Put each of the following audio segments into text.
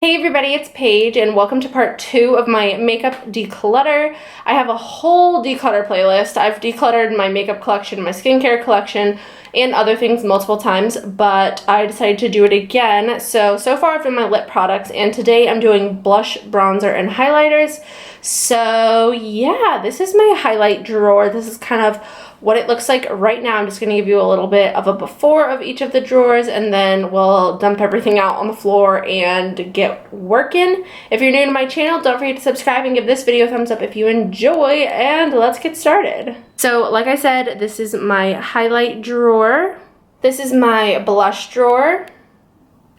Hey everybody, it's Paige and welcome to part 2 of my makeup declutter. I have a whole declutter playlist. I've decluttered my makeup collection, my skincare collection, and other things multiple times, but I decided to do it again. So far I've done my lip products, and today I'm doing blush, bronzer, and highlighters. So yeah, this is my highlight drawer. This is kind of what it looks like right now. I'm just going to give you a little bit of a before of each of the drawers, and then we'll dump everything out on the floor and get working. If you're new to my channel, don't forget to subscribe and give this video a thumbs up if you enjoy, and let's get started. So like I said, this is my highlight drawer. This is my blush drawer.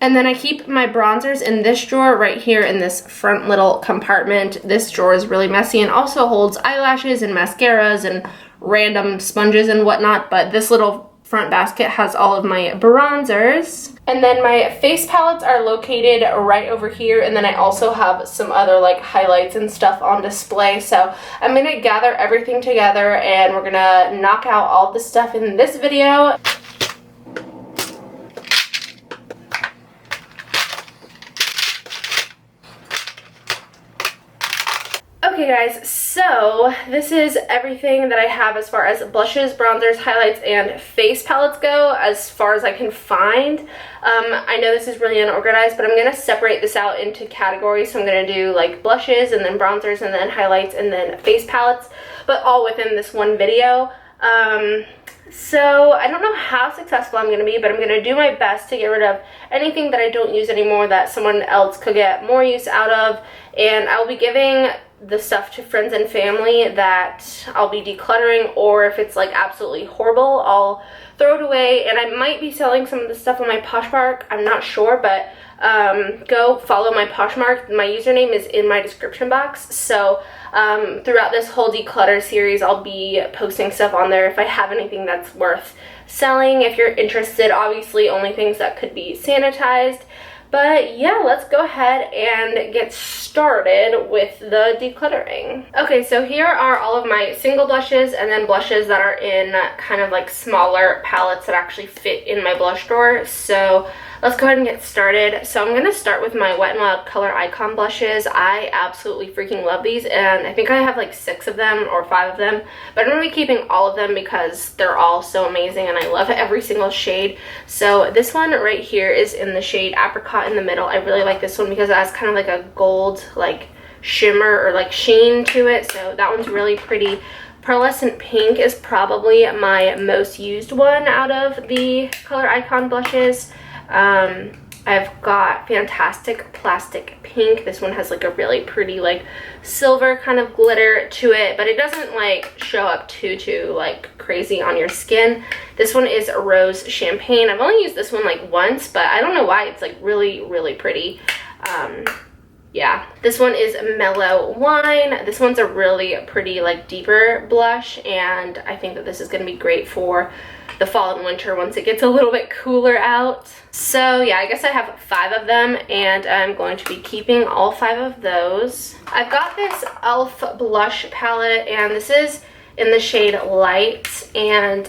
And then I keep my bronzers in this drawer right here in this front little compartment. This drawer is really messy and also holds eyelashes and mascaras and random sponges and whatnot, but this little front basket has all of my bronzers. And then my face palettes are located right over here, and then I also have some other like highlights and stuff on display. So I'm gonna gather everything together and we're gonna knock out all the stuff in this video. Okay guys, so this is everything that I have as far as blushes, bronzers, highlights, and face palettes go, as far as I can find. I know this is really unorganized, but I'm going to separate this out into categories. So I'm going to do like blushes and then bronzers and then highlights and then face palettes, but all within this one video. So I don't know how successful I'm going to be, but I'm going to do my best to get rid of anything that I don't use anymore that someone else could get more use out of. And I'll be giving the stuff to friends and family that I'll be decluttering, or if it's like absolutely horrible, I'll throw it away. And I might be selling some of the stuff on my Poshmark, I'm not sure, but go follow my Poshmark. My username is in my description box. So throughout this whole declutter series, I'll be posting stuff on there if I have anything that's worth selling. If you're interested, obviously only things that could be sanitized. But yeah, let's go ahead and get started with the decluttering. Okay, so here are all of my single blushes and then blushes that are in kind of like smaller palettes that actually fit in my blush drawer. So let's go ahead and get started. So I'm going to start with my Wet n Wild Color Icon blushes. I absolutely freaking love these, and I think I have like 6 of them or 5 of them, but I'm going to be keeping all of them because they're all so amazing and I love every single shade. So this one right here is in the shade Apricot in the middle. I really like this one because it has kind of like a gold like shimmer or like sheen to it, so that one's really pretty. Pearlescent Pink is probably my most used one out of the Color Icon blushes. I've got Fantastic Plastic Pink. This one has like a really pretty like silver kind of glitter to it, but it doesn't like show up too like crazy on your skin. This one is Rose Champagne. I've only used this one like once, but I don't know why. It's like really pretty. Yeah, this one is Mellow Wine. This one's a really pretty like deeper blush, and I think that this is going to be great for the fall and winter once it gets a little bit cooler out. So yeah, I guess I have 5 of them, and I'm going to be keeping all 5 of those. I've got this e.l.f. blush palette, and this is in the shade Light, and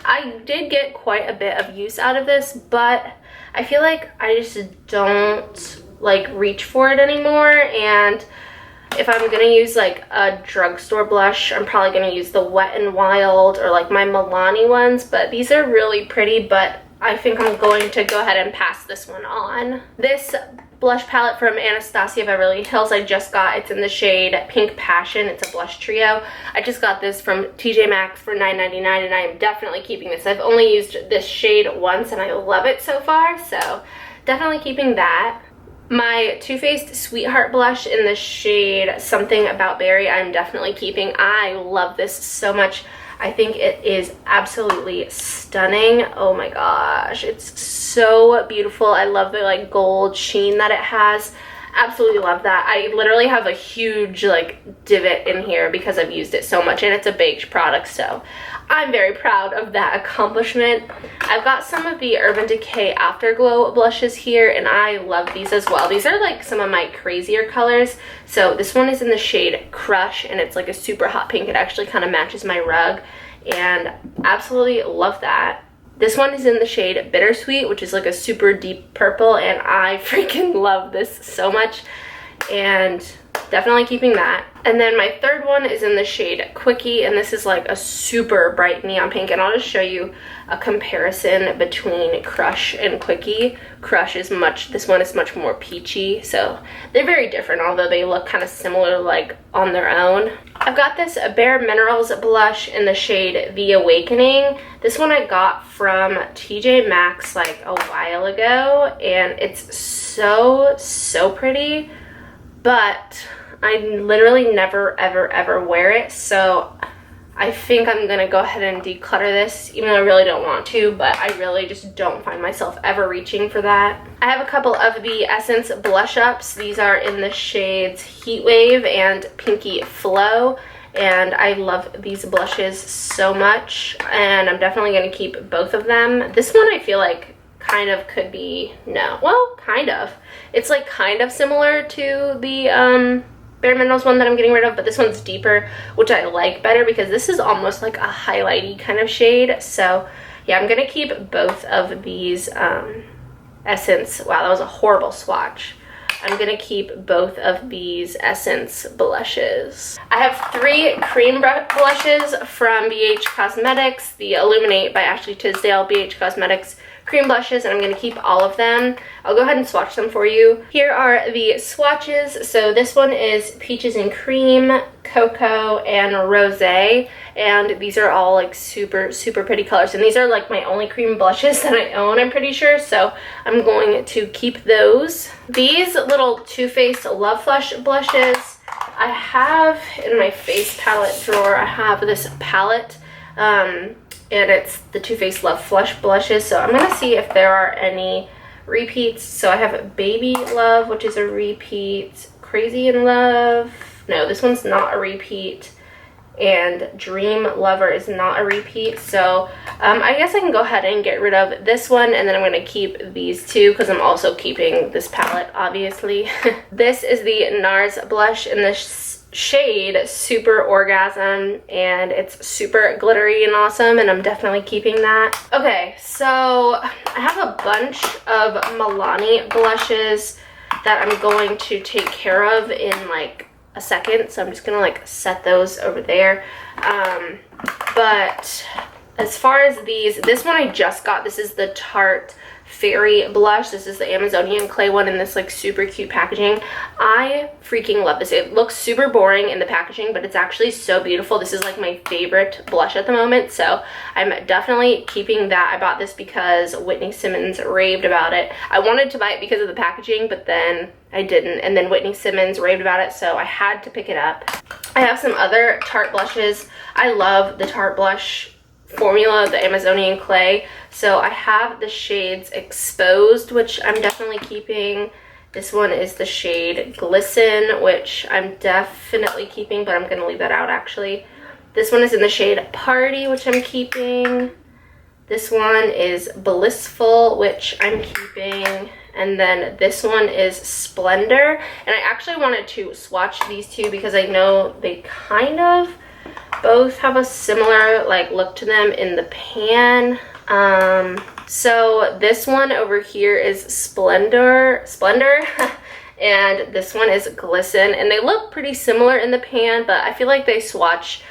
I did get quite a bit of use out of this, but I feel like I just don't like reach for it anymore. And if I'm gonna use like a drugstore blush, I'm probably gonna use the Wet n Wild or like my Milani ones, but these are really pretty, but I think I'm going to go ahead and pass this one on. This blush palette from Anastasia Beverly Hills I just got. It's in the shade Pink Passion. It's a blush trio. I just got this from TJ Maxx for $9.99, and I am definitely keeping this. I've only used this shade once and I love it so far, so definitely keeping that. My Too Faced Sweetheart blush in the shade Something About Berry, I'm definitely keeping. I love this so much. I think it is absolutely stunning. Oh my gosh, it's so beautiful. I love the like gold sheen that it has. Absolutely love that. I literally have a huge like divot in here because I've used it so much, and it's a baked product, so I'm very proud of that accomplishment. I've got some of the Urban Decay Afterglow blushes here, and I love these as well. These are like some of my crazier colors. So this one is in the shade Crush, and it's like a super hot pink. It actually kind of matches my rug, and absolutely love that. This one is in the shade Bittersweet, which is like a super deep purple, and I freaking love this so much, and definitely keeping that. And then my third one is in the shade Quickie, and this is like a super bright neon pink, and I'll just show you a comparison between Crush and Quickie. Crush is this one is much more peachy, so they're very different, although they look kind of similar like on their own. I've got this Bare Minerals blush in the shade The Awakening. This one I got from TJ Maxx like a while ago, and it's so pretty, but I literally never ever wear it, so I think I'm gonna go ahead and declutter this, even though I really don't want to, but I really just don't find myself ever reaching for that. I have a couple of the Essence blush ups. These are in the shades Heat Wave and Pinky Flow, and I love these blushes so much, and I'm definitely gonna keep both of them. This one I feel like kind of could be, no, well, kind of. It's like kind of similar to the Bare Minerals one that I'm getting rid of, but this one's deeper, which I like better because this is almost like a highlighty kind of shade. So yeah, I'm gonna keep both of these Essence, wow, that was a horrible swatch. I'm gonna keep both of these Essence blushes. I have 3 cream blushes from BH Cosmetics, the Illuminate by Ashley Tisdale BH Cosmetics cream blushes, and I'm going to keep all of them. I'll go ahead and swatch them for you. Here are the swatches. So this one is Peaches and Cream, Cocoa, and Rosé, and these are all like super pretty colors, and these are like my only cream blushes that I own, I'm pretty sure, so I'm going to keep those. These little Too Faced Love Flush blushes, I have in my face palette drawer. I have this palette, and it's the Too Faced Love Flush blushes, so I'm gonna see if there are any repeats. So I have Baby Love, which is a repeat, Crazy in Love, no, this one's not a repeat, and Dream Lover is not a repeat. So I guess I can go ahead and get rid of this one, and then I'm going to keep these 2 because I'm also keeping this palette, obviously. This is the NARS blush in the shade Super Orgasm, and it's super glittery and awesome, and I'm definitely keeping that. Okay, so I have a bunch of Milani blushes that I'm going to take care of in like a second, so I'm just gonna like set those over there. But as far as these, this one I just got. This is the Tarte Fairy blush. This is the Amazonian clay one in this like super cute packaging. I freaking love this. It looks super boring in the packaging, but it's actually so beautiful. This is like my favorite blush at the moment, so I'm definitely keeping that. I bought this because Whitney Simmons raved about it. I wanted to buy it because of the packaging, but then I didn't, and then Whitney Simmons raved about it, so I had to pick it up. I have some other Tarte blushes. I love the Tarte blush formula, the Amazonian clay. So I have the shades Exposed, which I'm definitely keeping. This one is the shade Glisten, which I'm definitely keeping, but I'm going to leave that out actually. This one is in the shade Party, which I'm keeping. This one is Blissful, which I'm keeping. And then this one is Splendor. And I actually wanted to swatch these 2 because I know they kind of both have a similar like look to them in the pan. So this one over here is Splendor, and this one is Glisten, and they look pretty similar in the pan, but I feel like they swatch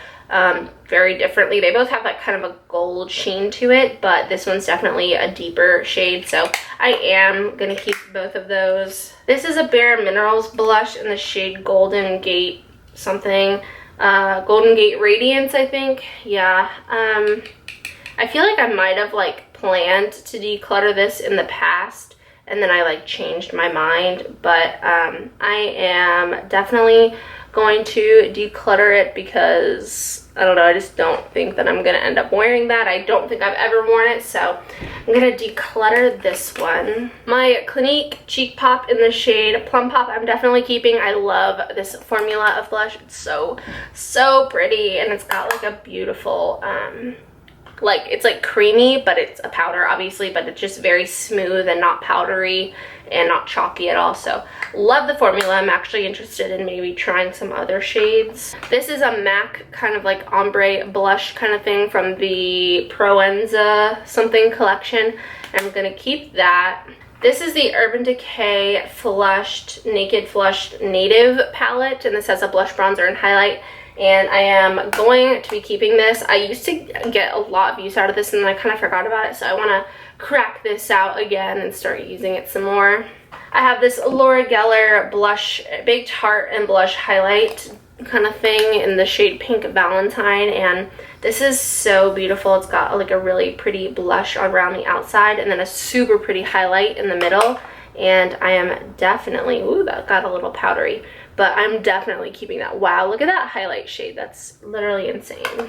very differently. They both have that kind of a gold sheen to it, but this one's definitely a deeper shade, so I am gonna keep both of those. This is a Bare Minerals blush in the shade Golden Gate something. Golden Gate Radiance, I think. Yeah. I feel like I might have like planned to declutter this in the past, and then I like changed my mind, but I am definitely going to declutter it because I don't know, I just don't think that I'm gonna end up wearing that. I don't think I've ever worn it, so I'm gonna declutter this one. My Clinique Cheek Pop in the shade Plum Pop, I'm definitely keeping. I love this formula of blush. It's so pretty, and it's got like a beautiful like, it's like creamy, but it's a powder obviously, but it's just very smooth and not powdery and not chalky at all. So love the formula. I'm actually interested in maybe trying some other shades. This is a MAC kind of like ombre blush kind of thing from the Proenza something collection. I'm gonna keep that. This is the Urban Decay Naked Flushed Native palette, and this has a blush, bronzer, and highlight. And I am going to be keeping this. I used to get a lot of use out of this and then I kind of forgot about it, so I want to crack this out again and start using it some more. I have this Laura Geller blush, Baked Heart and blush highlight kind of thing in the shade Pink Valentine, and this is so beautiful. It's got like a really pretty blush around the outside and then a super pretty highlight in the middle, and I am definitely, ooh, that got a little powdery, but I'm definitely keeping that. Wow, look at that highlight shade. That's literally insane.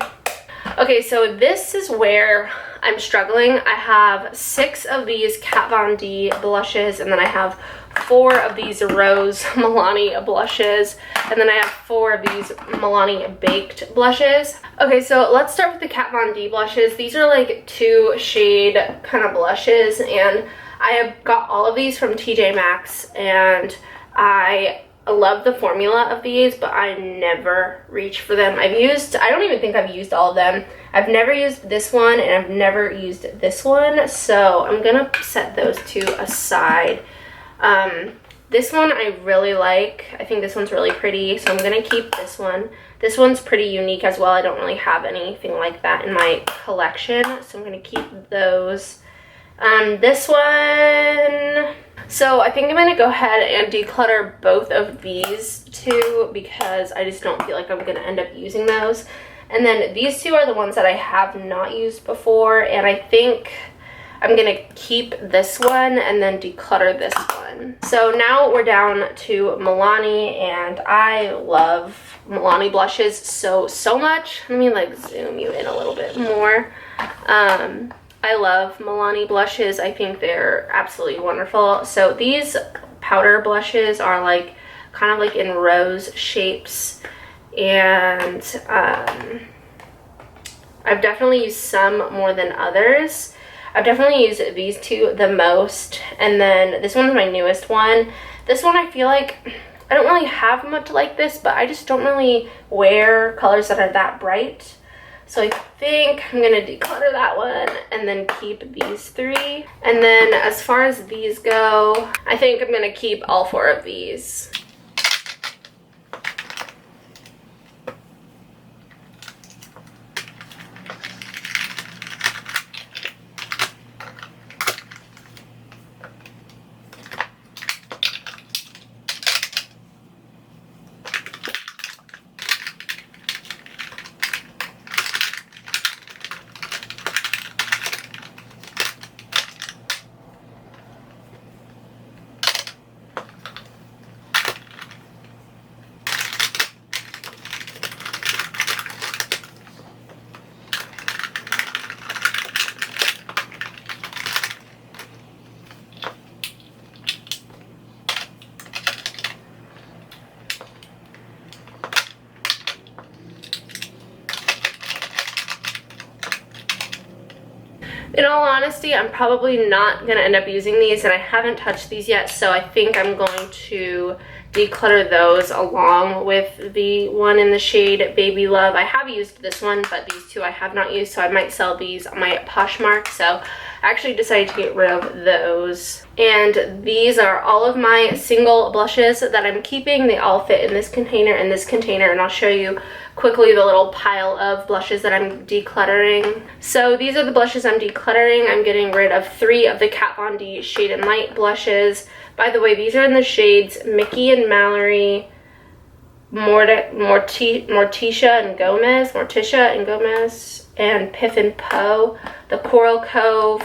Okay, so this is where I'm struggling. I have 6 of these Kat Von D blushes, and then I have 4 of these Rose Milani blushes, and then I have 4 of these Milani Baked blushes. Okay, so let's start with the Kat Von D blushes. These are like 2 shade kind of blushes, and I have got all of these from TJ Maxx, and I love the formula of these, but I never reach for them. I don't even think I've used all of them. I've never used this one, and I've never used this one, so I'm gonna set those 2 aside. This one I really like. I think this one's really pretty, so I'm gonna keep this one. This one's pretty unique as well. I don't really have anything like that in my collection, so I'm gonna keep those. This one, so I think I'm gonna go ahead and declutter both of these 2 because I just don't feel like I'm gonna end up using those. And then these 2 are the ones that I have not used before, and I think I'm gonna keep this one and then declutter this one. So now we're down to Milani, and I love Milani blushes so much. Let me like zoom you in a little bit more. I love Milani blushes. I think they're absolutely wonderful. So these powder blushes are like kind of like in rose shapes, and I've definitely used some more than others. I've definitely used these 2 the most, and then this one's my newest one. This one I feel like I don't really have much like this, but I just don't really wear colors that are that bright. So I think I'm gonna declutter that one and then keep these 3. And then as far as these go, I think I'm gonna keep all 4 of these. In all honesty, I'm probably not going to end up using these, and I haven't touched these yet, so I think I'm going to declutter those along with the one in the shade Baby Love. I have used this one, but these 2 I have not used, so I might sell these on my Poshmark, so I actually decided to get rid of those. And these are all of my single blushes that I'm keeping. They all fit in this container and this container, and I'll show you quickly the little pile of blushes that I'm decluttering. So these are the blushes I'm decluttering. I'm getting rid of 3 of the Kat Von D Shade and Light blushes. By the way, these are in the shades Mickey and Mallory, Morticia and Gomez, and Piff and Poe, the Coral Cove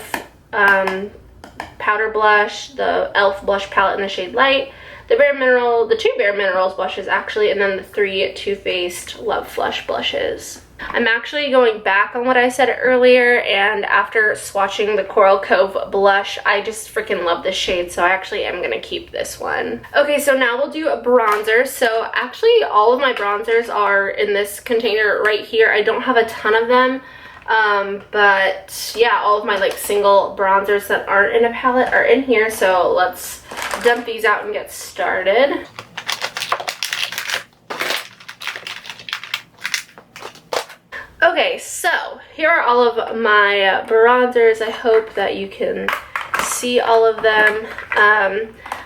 powder blush, the e.l.f. blush palette in the shade Light, the the 2 Bare Minerals blushes actually, and then the 3 Too Faced Love Flush blushes. I'm actually going back on what I said earlier, and after swatching the Coral Cove blush, I just freaking love this shade, so I actually am going to keep this one. Okay, so now we'll do a bronzer. So actually all of my bronzers are in this container right here. I don't have a ton of them. But yeah, all of my like single bronzers that aren't in a palette are in here, so let's dump these out and get started. Okay, so here are all of my bronzers. I hope that you can see all of them.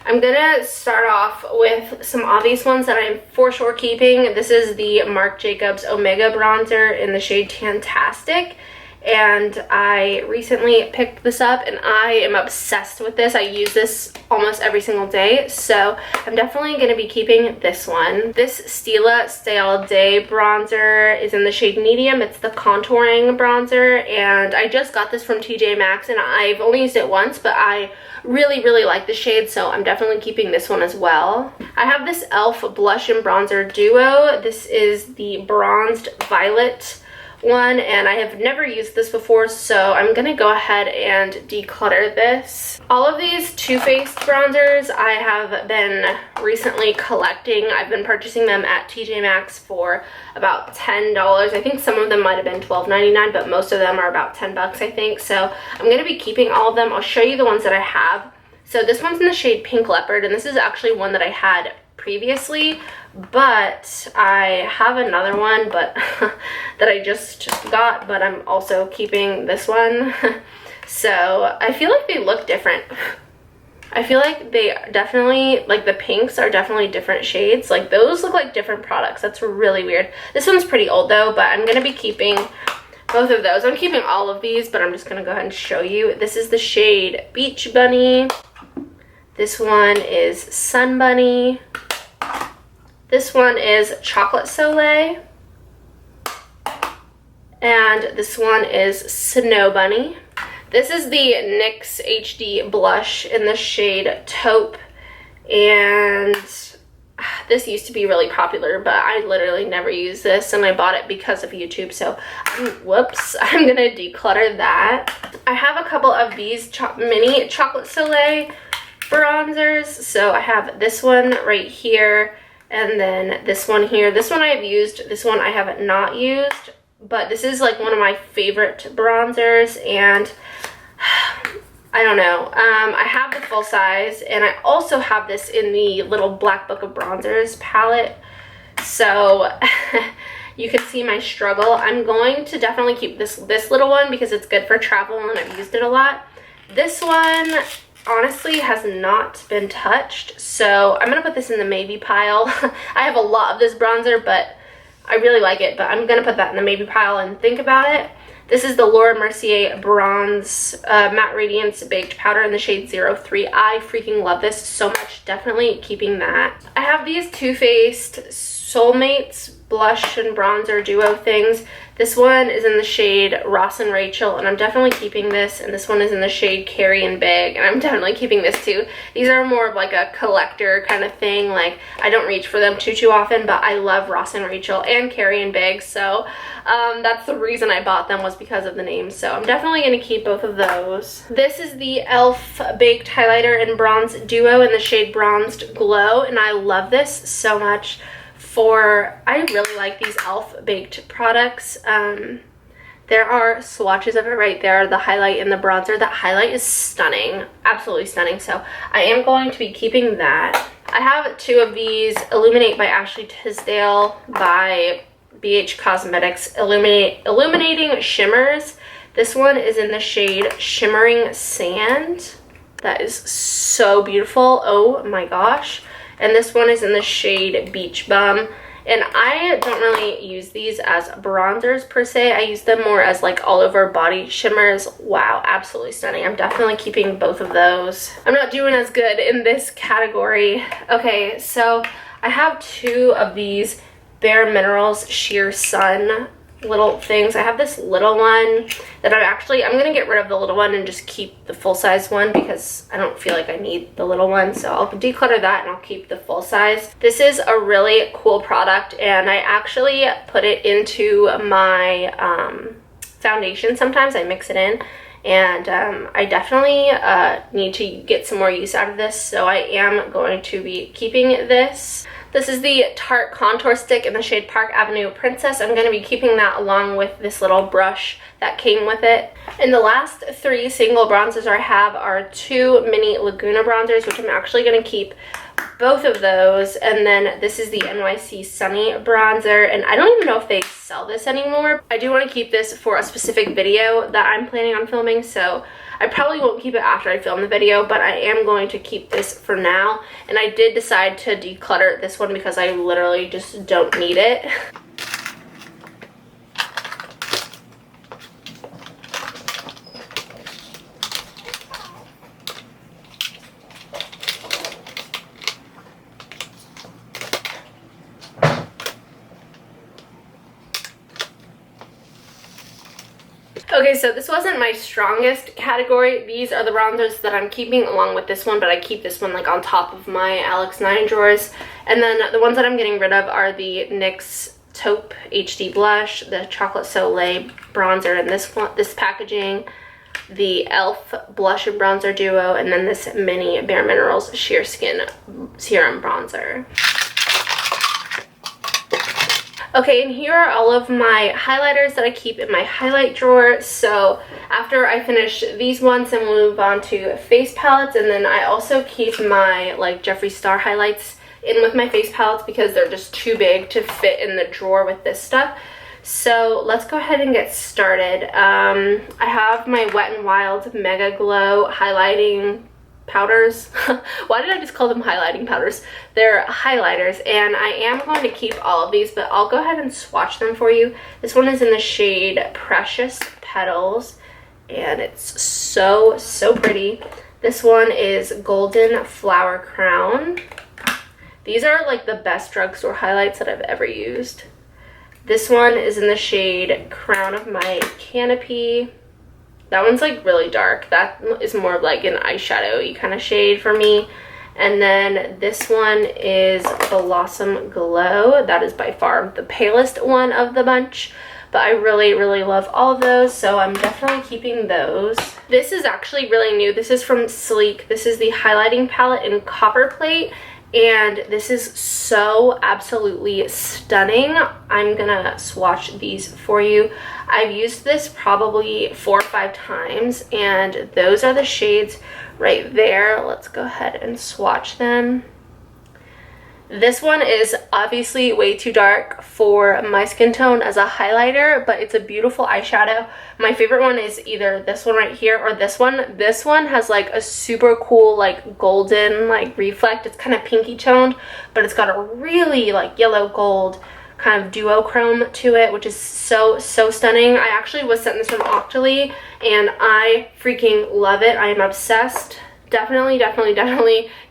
I'm gonna start off with some obvious ones that I'm for sure keeping. This is the Marc Jacobs Omega bronzer in the shade Tantastic, and I recently picked this up and I am obsessed with this. I use this almost every single day, so I'm definitely going to be keeping this one. This Stila Stay All Day bronzer is in the shade Medium. It's the contouring bronzer, and I just got this from TJ Maxx and I've only used it once, but I really like the shade, so I'm definitely keeping this one as well. I have this e.l.f. blush and bronzer duo. This is the bronzed violet one, and I have never used this before, so I'm gonna go ahead and declutter this. All of these Too Faced bronzers I have been recently collecting. I've been purchasing them at TJ Maxx for about $10. I think some of them might have been $12.99, but most of them are about 10 bucks, I think. So I'm gonna be keeping all of them. I'll show you the ones that I have. So this one's in the shade Pink Leopard, and this is actually one that I had previously, but I have another one that I just got, but I'm also keeping this one. So I feel like they look different. I feel like they definitely, like the pinks are definitely different shades. Like those look like different products. That's really weird. This one's pretty old though, but I'm gonna be keeping both of those. I'm keeping all of these, but I'm just gonna go ahead and show you. This is the shade Beach Bunny. This one is Sun Bunny. This one is Chocolate Soleil. And this one is Snow Bunny. This is the NYX HD blush in the shade Taupe. And this used to be really popular, but I literally never use this, and I bought it because of YouTube, so whoops, I'm gonna declutter that. I have a couple of these mini Chocolate Soleil bronzers. So I have this one right here, and then this one here. This one I've used, this one I haven't not used, but this is like one of my favorite bronzers, and I don't know. I have the full size, and I also have this in the little Black Book of Bronzers palette, so you can see my struggle. I'm going to definitely keep this little one because it's good for travel and I've used it a lot. This one honestly has not been touched, so I'm gonna put this in the maybe pile. I have a lot of this bronzer, but I really like it, but I'm gonna put that in the maybe pile and think about it. This is the Laura Mercier Bronze Matte Radiance Baked Powder in the shade 03. I freaking love this so much. Definitely keeping that. I have these Too Faced Soulmates blush and bronzer duo things. This one is in the shade Ross and Rachel, and I'm definitely keeping this, and this one is in the shade Carrie and Big, and I'm definitely keeping this too. These are more of like a collector kind of thing. Like, I don't reach for them too often, but I love Ross and Rachel and Carrie and Big, so that's the reason I bought them, was because of the name. So I'm definitely going to keep both of those. This is the e.l.f. Baked Highlighter and Bronze Duo in the shade Bronzed Glow, and I love this so much. I really like these e.l.f. baked products. There are swatches of it right there, the highlight and the bronzer. That highlight is stunning, absolutely stunning, so I am going to be keeping that. I have two of these, Illuminate by Ashley Tisdale by BH Cosmetics Illuminating Shimmers. This one is in the shade Shimmering Sand. That is so beautiful, oh my gosh. And this one is in the shade Beach Bum. And I don't really use these as bronzers per se. I use them more as like all over body shimmers. Wow, absolutely stunning. I'm definitely keeping both of those. I'm not doing as good in this category. Okay, so I have two of these Bare Minerals Sheer Sun little things. I have this little one that I'm gonna get rid of the little one and just keep the full size one because I don't feel like I need the little one, so I'll declutter that and I'll keep the full size. This is a really cool product, and I actually put it into my foundation. Sometimes I mix it in, and I definitely need to get some more use out of this, so I am going to be keeping this. This is the Tarte Contour Stick in the shade Park Avenue Princess. I'm going to be keeping that along with this little brush that came with it. And the last 3 single bronzers I have are 2 mini Laguna bronzers, which I'm actually going to keep both of those. And then this is the NYC Sunny bronzer, and I don't even know if they sell this anymore. I do want to keep this for a specific video that I'm planning on filming, so I probably won't keep it after I film the video, but I am going to keep this for now. And I did decide to declutter this one because I literally just don't need it. Okay, so this wasn't my strongest category. These are the bronzers that I'm keeping along with this one, but I keep this one like on top of my Alex 9 drawers. And then the ones that I'm getting rid of are the NYX Taupe HD Blush, the Chocolate Soleil bronzer in this packaging, the e.l.f. Blush and Bronzer Duo, and then this mini Bare Minerals Sheer Skin Serum Bronzer. Okay, and here are all of my highlighters that I keep in my highlight drawer. So after I finish these ones, then we'll move on to face palettes. And then I also keep my like Jeffree Star highlights in with my face palettes because they're just too big to fit in the drawer with this stuff. So let's go ahead and get started. I have my Wet n Wild Mega Glow highlighting powders. Why did I just call them highlighting powders? They're highlighters, and I am going to keep all of these, but I'll go ahead and swatch them for you. This one is in the shade Precious Petals, and it's so pretty. This one is Golden Flower Crown. These are like the best drugstore highlights that I've ever used. This one is in the shade Crown of My Canopy. That one's like really dark. That is more of like an eyeshadowy kind of shade for me. And then this one is Blossom Glow. That is by far the palest one of the bunch, but I really love all of those, so I'm definitely keeping those. This is actually really new. This is from Sleek. This is the highlighting palette in Copper Plate, and this is so absolutely stunning. I'm gonna swatch these for you. I've used this probably 4 or 5 times, and those are the shades right there. Let's go ahead and swatch them. This one is obviously way too dark for my skin tone as a highlighter, but it's a beautiful eyeshadow. My favorite one is either this one right here or this one. This one has like a super cool like golden like reflect. It's kind of pinky toned, but it's got a really like yellow gold kind of duochrome to it, which is so stunning. I actually was sent this from Octoly, and I freaking love it. I am obsessed. Definitely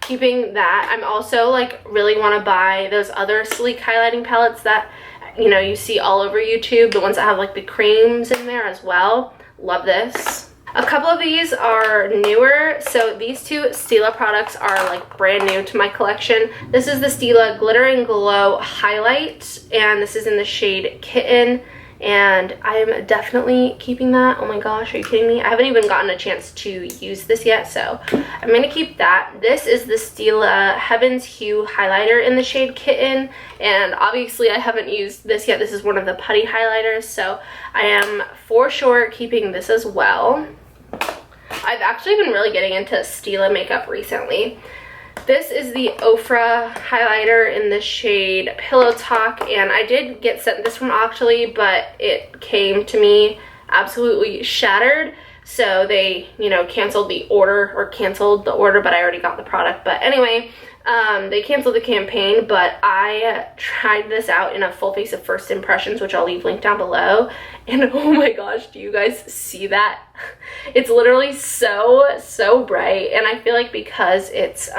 keeping that. I'm also like really want to buy those other Sleek highlighting palettes that, you know, you see all over YouTube, the ones that have like the creams in there as well. Love this. A couple of these are newer. So these 2 Stila products are like brand new to my collection. This is the Stila Glitter and Glow Highlight, and this is in the shade Kitten, and I'm definitely keeping that. Oh my gosh, are you kidding me? I haven't even gotten a chance to use this yet, so I'm gonna keep that. This is the Stila Heaven's Hue highlighter in the shade Kitten, and obviously I haven't used this yet. This is one of the putty highlighters, so I am for sure keeping this as well. I've actually been really getting into Stila makeup recently. This is the Ofra highlighter in the shade Pillow Talk, and I did get sent this from Octoly, but it came to me absolutely shattered. So they, you know, canceled the order, but I already got the product. But anyway, they canceled the campaign, but I tried this out in a full face of first impressions, which I'll leave linked down below. And oh my gosh, do you guys see that? It's literally so bright, and I feel like because it's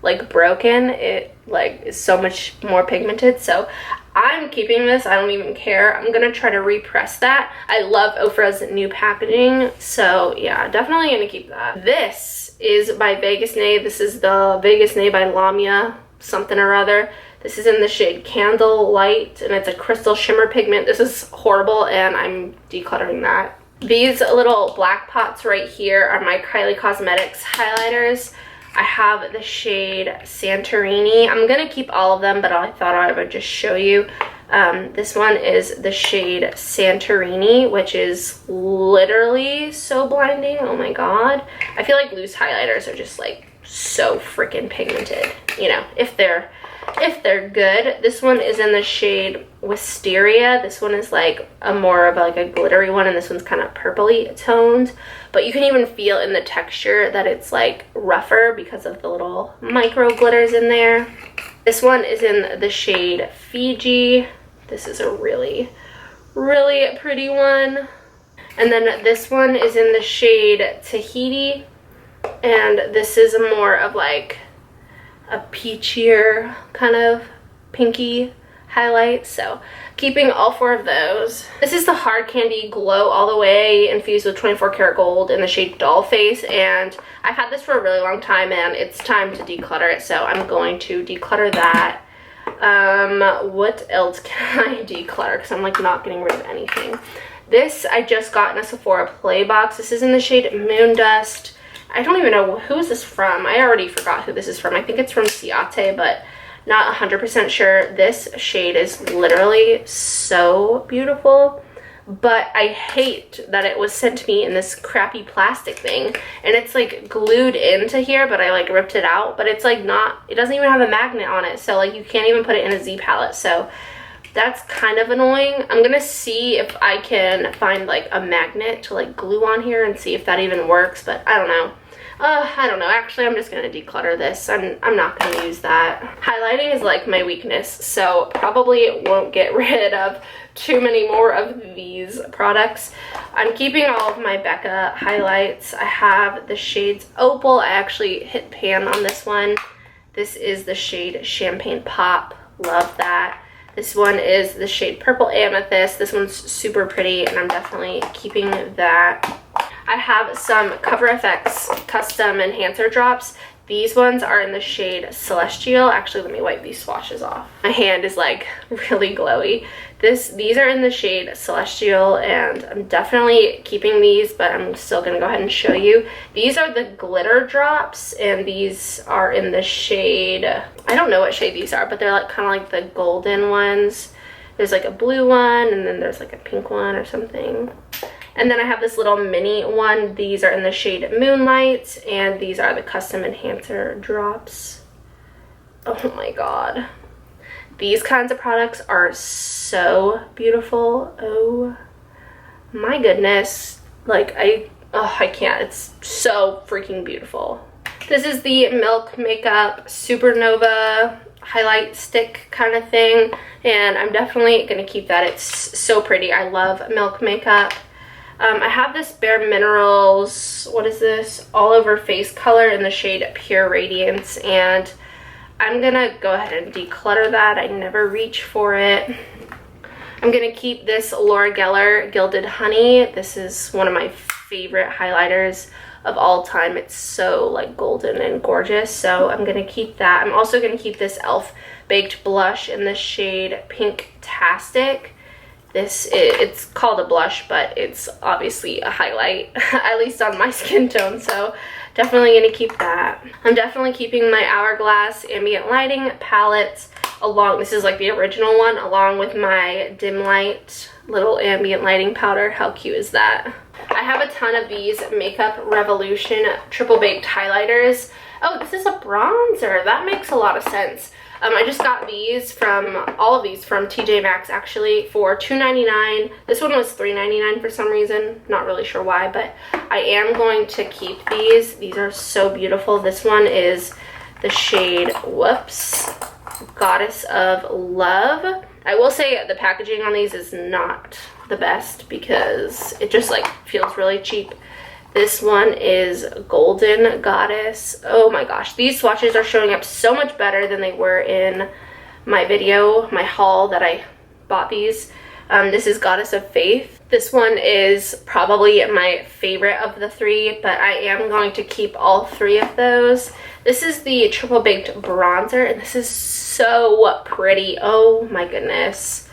like broken, it like is so much more pigmented. So I'm keeping this. I don't even care. I'm gonna try to repress that. I love Ofra's new packaging, so yeah, definitely gonna keep that. This is by Vegas Nay. This is the Vegas Nay by Lamia something or other. This is in the shade Candle Light, and it's a crystal shimmer pigment. This is horrible, and I'm decluttering that. These little black pots right here are my Kylie Cosmetics highlighters. I have the shade Santorini. I'm gonna keep all of them, but I thought I would just show you. This one is the shade Santorini, which is literally so blinding. Oh my god. I feel like loose highlighters are just like so freaking pigmented, you know, if they're good. This one is in the shade Wisteria. This one is like a more of like a glittery one, and this one's kind of purpley toned, but you can even feel in the texture that it's like rougher because of the little micro glitters in there. This one is in the shade Fiji. This is a really, really pretty one. And then this one is in the shade Tahiti, and this is more of like a peachier kind of pinky highlight, so keeping all 4 of those. This is the Hard Candy Glow All The Way infused with 24 karat gold in the shade Doll Face, and I've had this for a really long time and it's time to declutter it, so I'm going to declutter that. What else can I declutter, because I'm like not getting rid of anything. This I just got in a Sephora Play box. This is in the shade Moon Dust. I don't even know who is this from. I already forgot who this is from. I think it's from Ciate, but not 100% sure. This shade is literally so beautiful, but I hate that it was sent to me in this crappy plastic thing, and it's like glued into here, but I like ripped it out, but it's like not, it doesn't even have a magnet on it, so like you can't even put it in a Z palette, so that's kind of annoying. I'm gonna see if I can find like a magnet to like glue on here and see if that even works, but I don't know. I don't know. Actually, I'm just gonna declutter this. I'm not gonna use that. Highlighting is like my weakness, so probably won't get rid of too many more of these products. I'm keeping all of my Becca highlights. I have the shades Opal. I actually hit pan on this one. This is the shade Champagne Pop. Love that. This one is the shade Purple Amethyst. This one's super pretty, and I'm definitely keeping that. I have some Cover FX custom enhancer drops. These ones are in the shade Celestial. Actually, let me wipe these swatches off. My hand is like really glowy. These are in the shade Celestial, and I'm definitely keeping these, but I'm still gonna go ahead and show you. These are the glitter drops, and these are in the shade, I don't know what shade these are, but they're like kind of like the golden ones. There's like a blue one, and then there's like a pink one or something. And then I have this little mini one. These are in the shade Moonlight, and these are the custom enhancer drops. Oh my god. These kinds of products are so beautiful. Oh my goodness. Like I can't. It's so freaking beautiful. This is the Milk Makeup Supernova highlight stick kind of thing, and I'm definitely gonna keep that. It's so pretty. I love Milk Makeup. I have this Bare Minerals, what is this, all over face color in the shade Pure Radiance, and I'm gonna go ahead and declutter that. I never reach for it. I'm gonna keep this Laura Geller Gilded Honey. This is one of my favorite highlighters of all time. It's so like golden and gorgeous, so I'm gonna keep that. I'm also gonna keep this e.l.f. Baked Blush in the shade Pink-tastic. It's called a blush, but it's obviously a highlight, at least on my skin tone, so definitely gonna keep that. I'm definitely keeping my Hourglass Ambient Lighting palette along, this is like the original one, along with my Dim Light little ambient lighting powder. How cute is that? I have a ton of these Makeup Revolution Triple Baked Highlighters. Oh, this is a bronzer. That makes a lot of sense. I just got these from, all of these from TJ Maxx actually for $2.99. This one was $3.99 for some reason. Not really sure why, but I am going to keep these. These are so beautiful. This one is the shade, whoops, Goddess of Love. I will say the packaging on these is not the best because it just like feels really cheap. This one is Golden Goddess. Oh my gosh, these swatches are showing up so much better than they were in my video, my haul that I bought these. This is Goddess of Faith. This one is probably my favorite of the three, but I am going to keep all three of those. This is the Triple Baked Bronzer, and this is so pretty. Oh my goodness.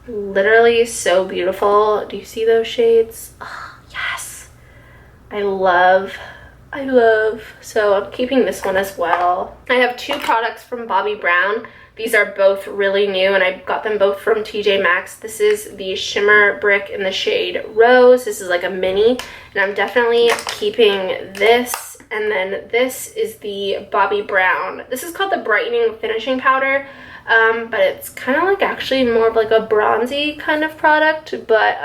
Literally so beautiful. Do you see those shades? Oh, yes. I love I love. So I'm keeping this one as well. I have 2 products from Bobbi Brown. These are both really new, and I got them both from TJ Maxx. This is the Shimmer Brick in the shade Rose. This is like a mini, and I'm definitely keeping this. And then this is the Bobbi Brown. This is called the Brightening Finishing Powder, but it's kind of like actually more of like a bronzy kind of product. But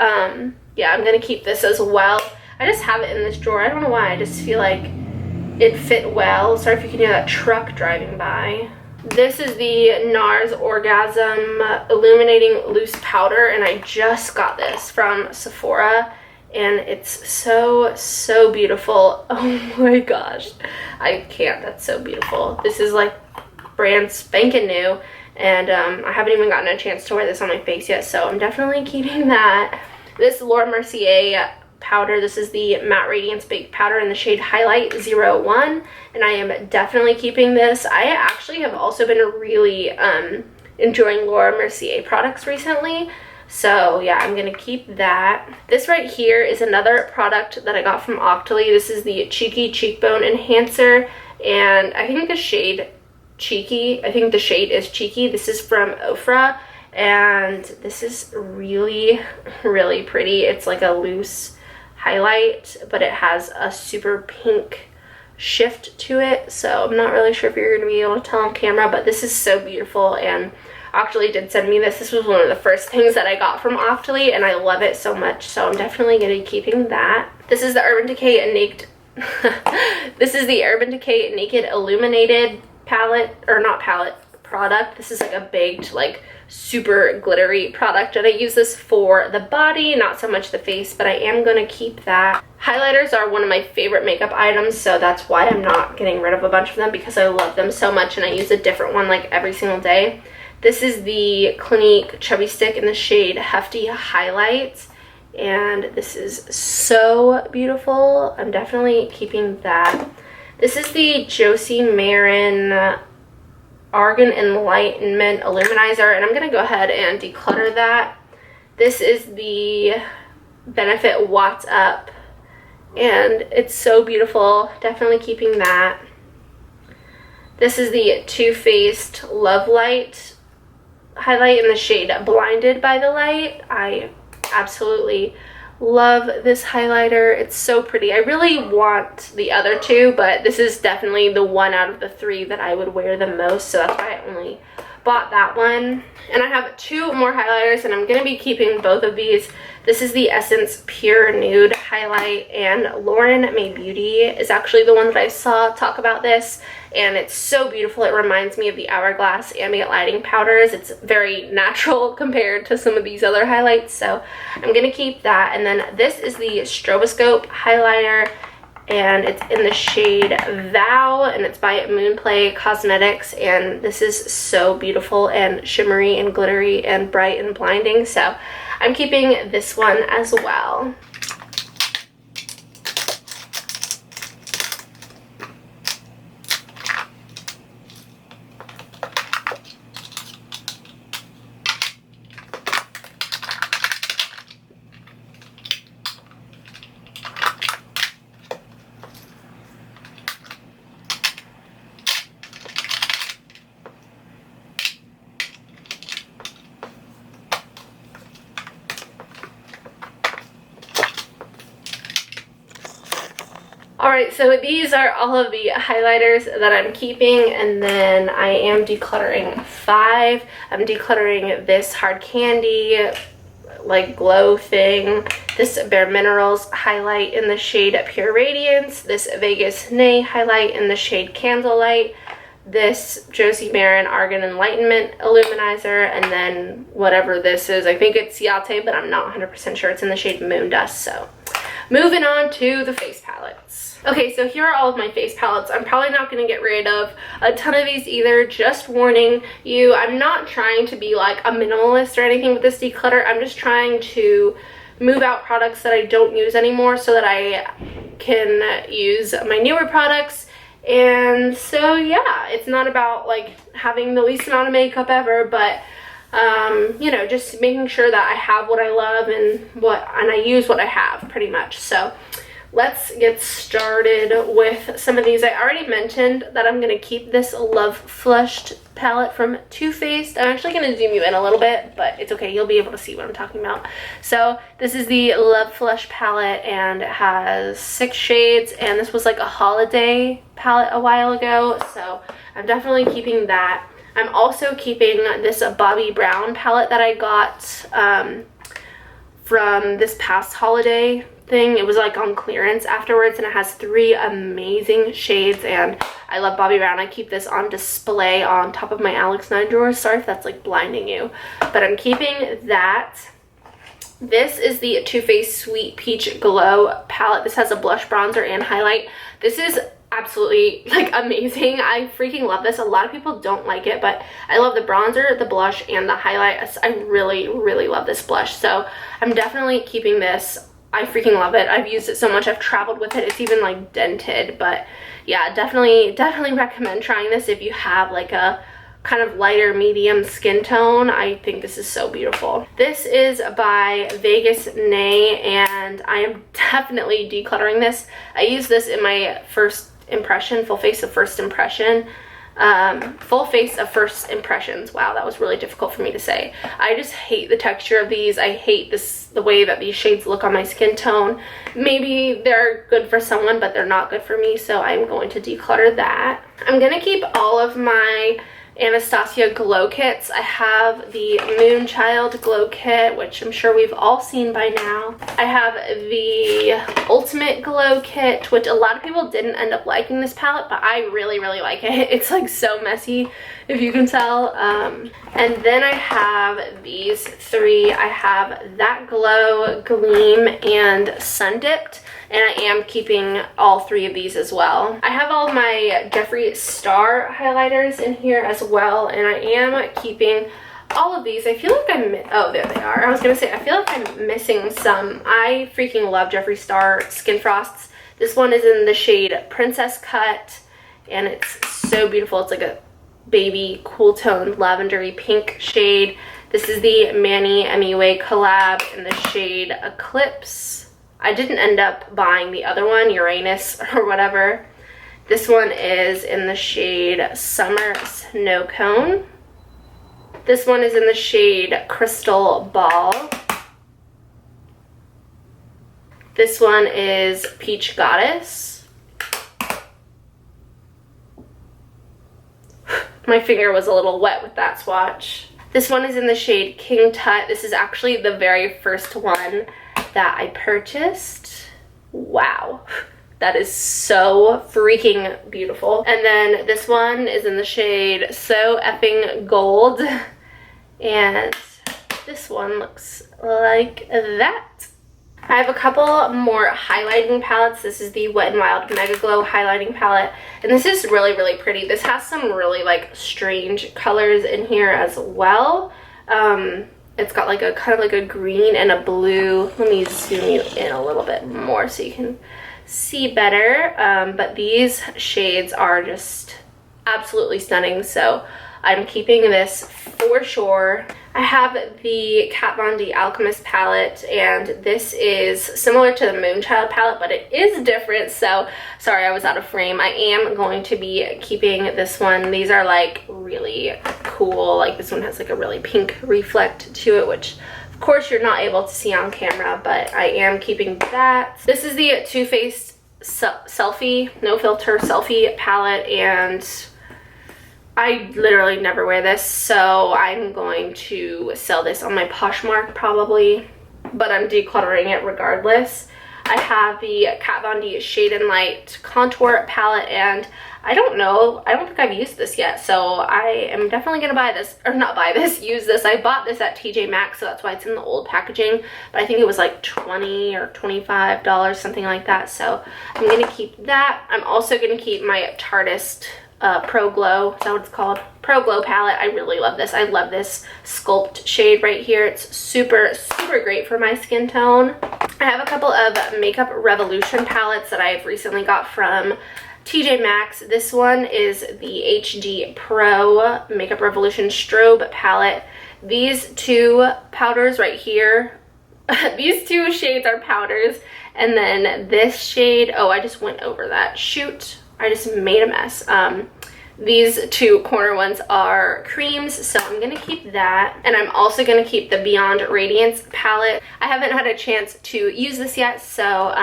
yeah, I'm gonna keep this as well. I just have it in this drawer. I don't know why. I just feel like it fit well. Sorry if you can hear that truck driving by. This is the NARS Orgasm Illuminating Loose Powder, and I just got this from Sephora, and it's so, so beautiful. Oh my gosh. I can't. That's so beautiful. This is like brand spanking new, and I haven't even gotten a chance to wear this on my face yet, so I'm definitely keeping that. This Laura Mercier powder, this is the Matte Radiance Baked Powder in the shade Highlight 01, and I am definitely keeping this. I actually have also been really enjoying Laura Mercier products recently, so yeah, I'm gonna keep that. This right here is another product that I got from Octoly. This is the Cheeky Cheekbone Enhancer, and I think the shade Cheeky, I think the shade is Cheeky. This is from Ofra, and this is really, really pretty. It's like a loose highlight, but it has a super pink shift to it, so I'm not really sure if you're going to be able to tell on camera, but this is so beautiful, and Octoly did send me this. This was one of the first things that I got from Octoly, and I love it so much, so I'm definitely going to be keeping that. This is the Urban Decay Naked this is the Urban Decay Naked Illuminated palette, or not palette, product. This is like a baked, like super glittery product, and I use this for the body, not so much the face, but I am gonna keep that. Highlighters are one of my favorite makeup items, so that's why I'm not getting rid of a bunch of them, because I love them so much and I use a different one like every single day. This is the Clinique Chubby Stick in the shade Hefty Highlights, and this is so beautiful. I'm definitely keeping that. This is the Josie Marin Argan Enlightenment Illuminizer, and I'm going to go ahead and declutter that. This is the Benefit Watts Up, and it's so beautiful. Definitely keeping that. This is the Too Faced Love Light highlight in the shade Blinded by the Light. I absolutely love this highlighter. It's so pretty. I really want the other two, but this is definitely the one out of the 3 that I would wear the most, so that's why I only bought that one. And I have 2 more highlighters, and I'm going to be keeping both of these. This is the Essence Pure Nude highlight, and Lauren May Beauty is actually the one that I saw talk about this, and it's so beautiful. It reminds me of the Hourglass Ambient Lighting powders. It's very natural compared to some of these other highlights, so I'm going to keep that. And then this is the Stroboscope highlighter, and it's in the shade Vow, and it's by Moonplay Cosmetics, and this is so beautiful and shimmery and glittery and bright and blinding, so I'm keeping this one as well. Alright, so these are all of the highlighters that I'm keeping, and then I am decluttering 5. I'm decluttering this Hard Candy, like glow thing, this Bare Minerals highlight in the shade Pure Radiance, this Vegas Nay highlight in the shade Candlelight, this Josie Marin Argan Enlightenment Illuminizer, and then whatever this is. I think it's Yate, but I'm not 100% sure. It's in the shade Moon Dust. So moving on to the face palettes. Okay, so here are all of my face palettes. I'm probably not going to get rid of a ton of these either. Just warning you, I'm not trying to be like a minimalist or anything with this declutter. I'm just trying to move out products that I don't use anymore so that I can use my newer products. And so yeah, it's not about like having the least amount of makeup ever, but you know, just making sure that I have what I love and I use what I have pretty much. So let's get started with some of these. I already mentioned that I'm going to keep this Love Flushed palette from Too Faced. I'm actually going to zoom you in a little bit, but it's okay. You'll be able to see what I'm talking about. So this is the Love Flush palette, and it has 6 shades, and this was like a holiday palette a while ago, so I'm definitely keeping that. I'm also keeping this Bobbi Brown palette that I got from this past holiday thing. It was like on clearance afterwards, and it has 3 amazing shades, and I love Bobbi Brown. I keep this on display on top of my Alex 9 drawer. Sorry if that's like blinding you, but I'm keeping that. This is the Too Faced Sweet Peach Glow palette. This has a blush, bronzer, and highlight. This is absolutely like amazing. I freaking love this. A lot of people don't like it, but I love the bronzer, the blush, and the highlight. I really love this blush, so I'm definitely keeping this. I freaking love it. I've used it so much. I've traveled with it. It's even like dented, but yeah, definitely recommend trying this if you have like a kind of lighter medium skin tone. I think this is so beautiful. This is by Vegas Nay, and I am definitely decluttering this. I used this in my first impression, full face of first impression. Full face of first impressions. Wow, that was really difficult for me to say. I just hate the texture of these. I hate the way that these shades look on my skin tone. Maybe they're good for someone, but they're not good for me, so I'm going to declutter that. I'm gonna keep all of my Anastasia glow kits. I have the Moonchild glow kit, which I'm sure we've all seen by now. I have the Ultimate glow kit, which a lot of people didn't end up liking this palette, but I really like it. It's like so messy, if you can tell. And then I have these 3. I have That Glow, Gleam, and Sun Dipped. And I am keeping all 3 of these as well. I have all my Jeffree Star highlighters in here as well, and I am keeping all of these. I feel like oh, there they are. I was gonna say, I feel like I'm missing some. I freaking love Jeffree Star Skin Frosts. This one is in the shade Princess Cut, and it's so beautiful. It's like a baby cool toned lavendery pink shade. This is the Manny MUA collab in the shade Eclipse. I didn't end up buying the other one, Uranus or whatever. This one is in the shade Summer Snow Cone. This one is in the shade Crystal Ball. This one is Peach Goddess. My finger was a little wet with that swatch. This one is in the shade King Tut. This is actually the very first one that I purchased. Wow, that is so freaking beautiful. And then this one is in the shade So Effing Gold, and this one looks like that. I have a couple more highlighting palettes. This is the Wet n Wild Mega Glow highlighting palette, and this is really pretty. This has some really like strange colors in here as well. It's got like a kind of like a green and a blue. Let me zoom you in a little bit more so you can see better. But these shades are just absolutely stunning, so I'm keeping this for sure. I have the Kat Von D Alchemist palette, and this is similar to the Moonchild palette, but it is different, so sorry I was out of frame. I am going to be keeping this one. These are like really cool. Like this one has like a really pink reflect to it, which of course you're not able to see on camera, but I am keeping that. This is the Too Faced Selfie, No Filter Selfie palette, and I literally never wear this, so I'm going to sell this on my Poshmark probably, but I'm decluttering it regardless. I have the Kat Von D Shade and Light Contour palette, and I don't know, I don't think I've used this yet, so I am definitely gonna buy this, or not buy this, use this. I bought this at TJ Maxx, so that's why it's in the old packaging, but I think it was like $20 or $25, something like that, so I'm gonna keep that. I'm also gonna keep my Tarteist Pro Glow, is that what it's called? Pro Glow palette. I really love this. I love this Sculpt shade right here. It's super great for my skin tone. I have a couple of Makeup Revolution palettes that I've recently got from TJ Maxx. This one is the HD Pro Makeup Revolution Strobe palette. These 2 powders right here These two shades are powders, and then this shade, oh, I just went over that. Shoot, I just made a mess. These two corner ones are creams, so I'm gonna keep that. And I'm also gonna keep the Beyond Radiance palette. I haven't had a chance to use this yet, so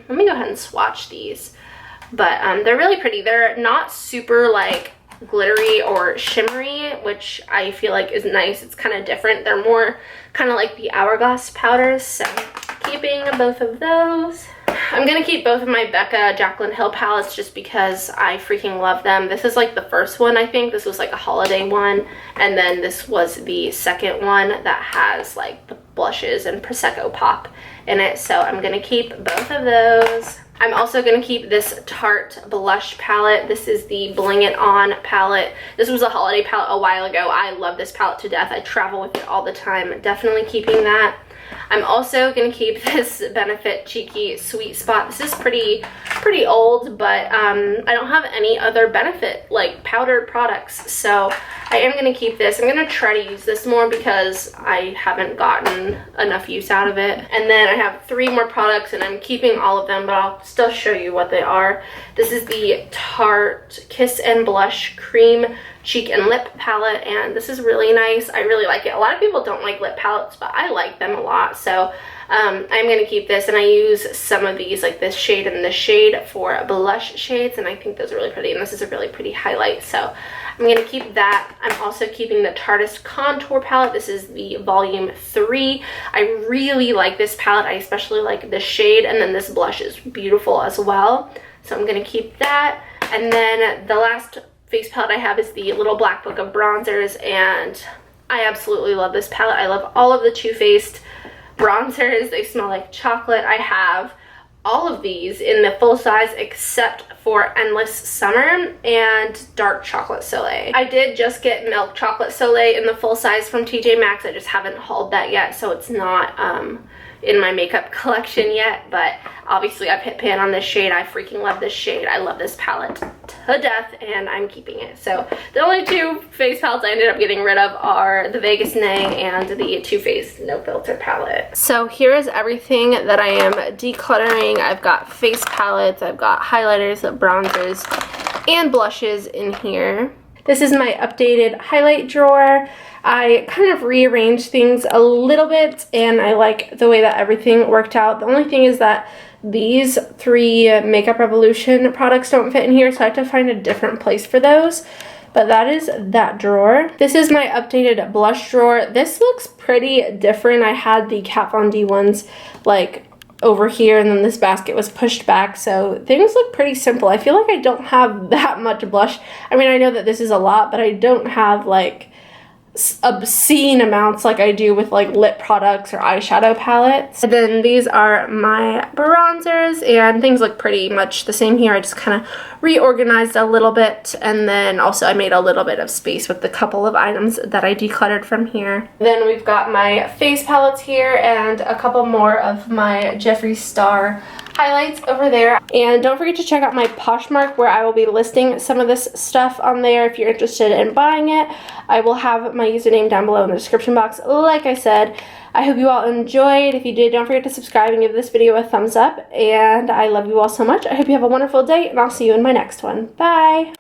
let me go ahead and swatch these. But they're really pretty. They're not super like glittery or shimmery, which I feel like is nice. It's kind of different. They're more kind of like the Hourglass powders, so keeping both of those. I'm gonna keep both of my Becca Jaclyn Hill palettes just because I freaking love them. This is like the first one, I think. This was like a holiday one, and then this was the second one that has like the blushes and Prosecco pop in it, so I'm gonna keep both of those. I'm also going to keep this Tarte blush palette. This is the Bling It On palette. This was a holiday palette a while ago. I love this palette to death. I travel with it all the time. Definitely keeping that. I'm also going to keep this Benefit Cheeky Sweet Spot. This is pretty old, but I don't have any other Benefit like powdered products, so I am going to keep this. I'm going to try to use this more because I haven't gotten enough use out of it. And then I have 3 more products, and I'm keeping all of them, but I'll still show you what they are. This is the Tarte Kiss and Blush Cream Cheek and Lip palette, and this is really nice. I really like it. A lot of people don't like lip palettes, but I like them a lot, so I'm going to keep this. And I use some of these, like this shade and this shade, for blush shades, and I think those are really pretty, and this is a really pretty highlight, so I'm going to keep that. I'm also keeping the Tarteist Contour palette. This is the volume 3. I really like this palette. I especially like this shade, and then this blush is beautiful as well, so I'm going to keep that. And then the last face palette I have is the Little Black Book of Bronzers, and I absolutely love this palette. I love all of the Too Faced bronzers. They smell like chocolate. I have all of these in the full size except for Endless Summer and Dark Chocolate Soleil. I did just get Milk Chocolate Soleil in the full size from TJ Maxx. I just haven't hauled that yet, so it's not in my makeup collection yet, but obviously I've hit pan on this shade. I freaking love this shade. I love this palette to death, and I'm keeping it. So the only 2 face palettes I ended up getting rid of are the Vegas Nay and the Too Faced No Filter palette. So here is everything that I am decluttering. I've got face palettes, I've got highlighters, bronzers, and blushes in here. This is my updated highlight drawer. I kind of rearranged things a little bit, and I like the way that everything worked out. The only thing is that these 3 Makeup Revolution products don't fit in here, so I have to find a different place for those. But that is that drawer. This is my updated blush drawer. This looks pretty different. I had the Kat Von D ones like over here, and then this basket was pushed back, so things look pretty simple. I feel like I don't have that much blush. I mean, I know that this is a lot, but I don't have like obscene amounts like I do with like lip products or eyeshadow palettes. And then these are my bronzers, and things look pretty much the same here. I just kind of reorganized a little bit, and then also I made a little bit of space with the couple of items that I decluttered from here. Then we've got my face palettes here and a couple more of my Jeffree Star highlights over there. And don't forget to check out my Poshmark, where I will be listing some of this stuff on there if you're interested in buying it. I will have my username down below in the description box, like I said. I hope you all enjoyed. If you did, don't forget to subscribe and give this video a thumbs up. And I love you all so much. I hope you have a wonderful day, and I'll see you in my next one. Bye!